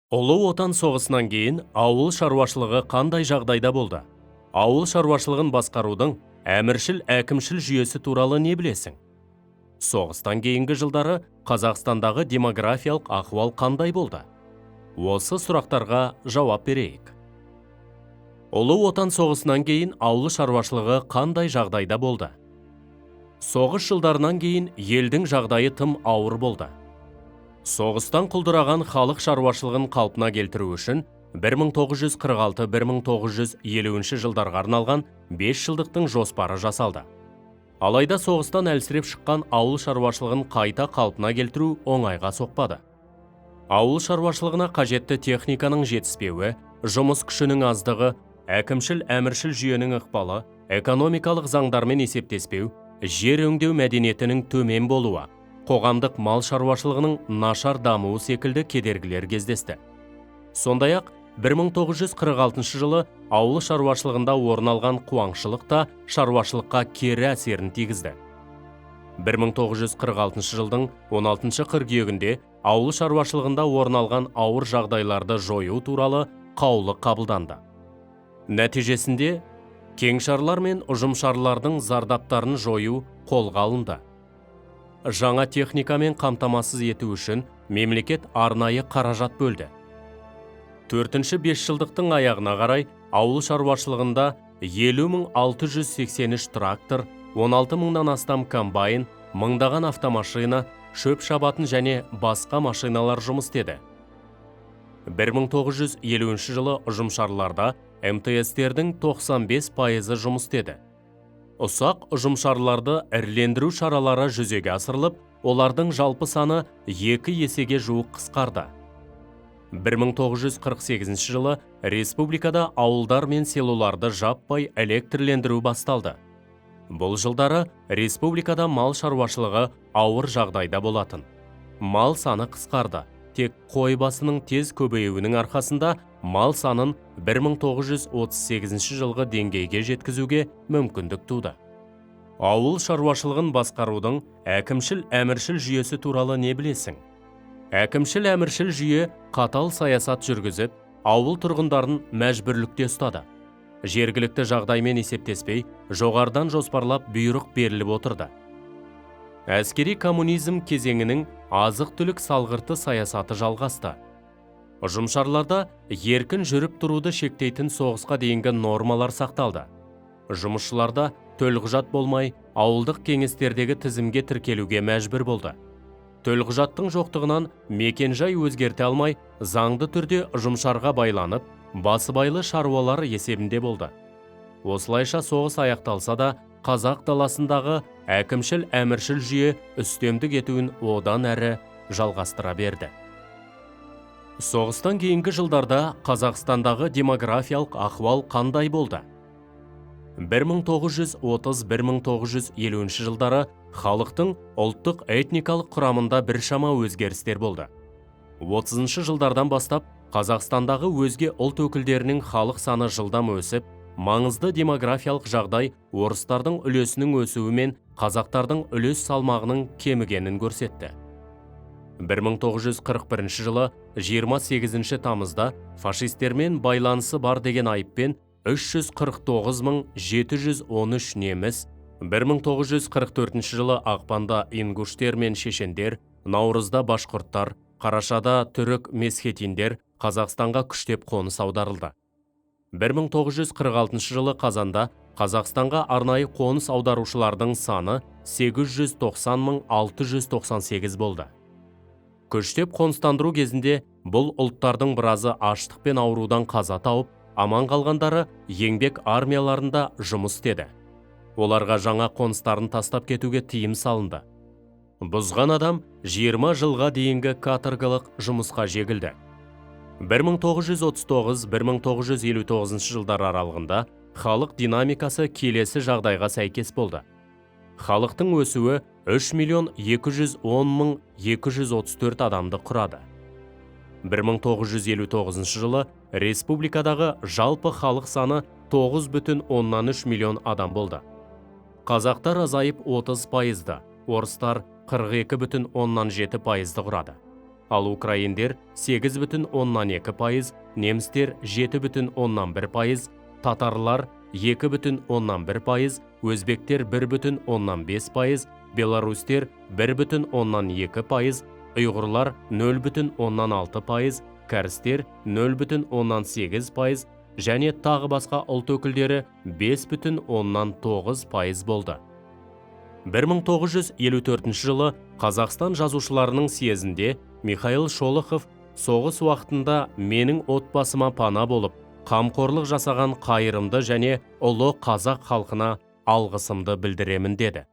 Ұлы Отан соғысынан кейін ауыл шаруашылығы қандай жағдайда болды? Ауыл шаруашылығын басқарудың әміршіл-әкімшіл жүйесі туралы не білесің? Соғыстан кейінгі жылдары Қазақстандағы демографиялық ахуал қандай болды? Осы сұрақтарға жауап берейік. Ұлы Отан соғысынан кейін ауыл шаруашылығы қандай жағдайда болды? Соғыс жылдарынан кейін елдің жағдайы тым ауыр болды. Соғыстан құлдыраған халық шаруашылығын қалпына келтіру үшін 1946-1950 жылдарға арналған 5 жылдықтың жоспары жасалды. Алайда соғыстан әлсіреп шыққан ауыл шаруашылығын қайта қалпына келтіру оңайға соқпады. Ауыл шаруашылығына қажетті техниканың жетіспеуі, жұмыс күшінің аздығы, әкімшіл-әміршіл жүйенің ықпалы, экономикалық заңдармен есептеспеу, жер өңдеу мәдениетінің төмен болуы, қоғамдық мал шаруашылығының нашар дамуы секілді кедергілер кездесті. Сондай-ақ 1946 жылы ауыл шаруашылығында орын алған қуаңшылық та шаруашылыққа кері әсерін тигізді. 1946 жылдың 16 қыркүйегінде ауыл шаруашылығында орын алған ауыр жағдайларды жою туралы қаулы қабылданды. Нәтижесінде кеңшарлар мен ұжымшарлардың зардаптарын жою қолға алынды. Жаңа техникамен қамтамасыз ету үшін мемлекет арнайы қаражат бөлді. 4-5 жылдықтың аяғына қарай ауыл шаруашылығында 50.683 трактор, 16.000-нан астам комбайн, мыңдаған автомашина, шөп шабатын және басқа машиналар жұмыс істеді. 1950 жылы ұжымшарларда МТС-тердің 95% жұмыс істеді. Ұсақ ұжымшарларды ірілендіру шаралары жүзеге асырылып, олардың жалпы саны 2 есеге жуық қысқарды. 1948 жылы республикада ауылдар мен селоларды жаппай электрлендіру басталды. Бұл жылдары республикада мал шаруашылығы ауыр жағдайда болатын. Мал саны қысқарды. Тек қой басының тез көбеюінің арқасында мал санын 1938 жылғы деңгейге жеткізуге мүмкіндік туды. Ауыл шаруашылығын басқарудың әкімшіл-әміршіл жүйесі туралы не білесің? Әкімшіл-әміршіл жүйе қатал саясат жүргізіп, ауыл тұрғындарын мәжбүрлікте ұстады. Жергілікті жағдаймен есептеспей, жоғарыдан жоспарлап бұйрық беріліп отырды. Әскери коммунизм кезеңінің азық-түлік салғырты саясаты жалғасты. Ұжымшарларда еркін жүріп тұруды шектейтін соғысқа дейінгі нормалар сақталды. Жұмысшыларда төлқұжат болмай, ауылдық кеңестердегі тізімге тіркелуге мәжбүр болды. Төлқұжаттың жоқтығынан мекенжай өзгерте алмай, заңды түрде ұжымшарға байланып, басыбайлы шаруалар есебінде болды. Осылайша соғыс аяқталса да, қазақ даласындағы әкімшіл-әміршіл жүйе үстемдік етуін одан әрі жалғастыра берді. Соғыстан кейінгі жылдарда Қазақстандағы демографиялық ахуал қандай болды? 1930-1950 жылдары халықтың ұлттық этникалық құрамында біршама өзгерістер болды. 30 жылдардан бастап Қазақстандағы өзге ұлт өкілдерінің халық саны жылдам өсіп, маңызды демографиялық жағдай орыстардың үлесінің өсуі мен қазақтардың үлес салмағының кемігенін көрсетті. 1941 жылы 28 тамызда фашистермен байланысы бар деген айыппен 349.713 неміс, 1944 жылы ақпанда ингуштер мен шешендер, наурызда башқұрттар, қарашада түрік месхетиндер Қазақстанға күштеп қоныс аударылды. 1946 жылы қазанда Қазақстанға арнайы қоныс аударушылардың саны 890.698 болды. Күштеп қоныстандыру кезінде бұл ұлттардың біразы аштық пен аурудан қаза тауып, аман қалғандары еңбек армияларында жұмыс істеді. Оларға жаңа қоныстарын тастап кетуге тыйым салынды. Бұзған адам 20 жылға дейінгі каторгалық жұмысқа жегілді. 1939-1959 жылдар аралығында халық динамикасы келесі жағдайға сәйкес болды. Халықтың өсуі 3.210.234 адамды құрады. 1959 жылы республикадағы жалпы халық саны 9,3 миллион адам болды. Қазақтар азайып 30%, орыстар 42,7%-ды құрады. ал украиндер 8,2%, немістер 7,1%, татарлар 2,1%, өзбектер 1,5%, беларустер 1,2%, ұйғырлар 0,6%, кәрістер 0,8% және тағы басқа ұлт өкілдері 5,9% болды. 1954 жылы Қазақстан жазушыларының съезінде Михаил Шолохов соғыс уақытында менің отбасыма пана болып, қамқорлық жасаған қайырымды және ұлы қазақ халқына алғысымды білдіремін деді.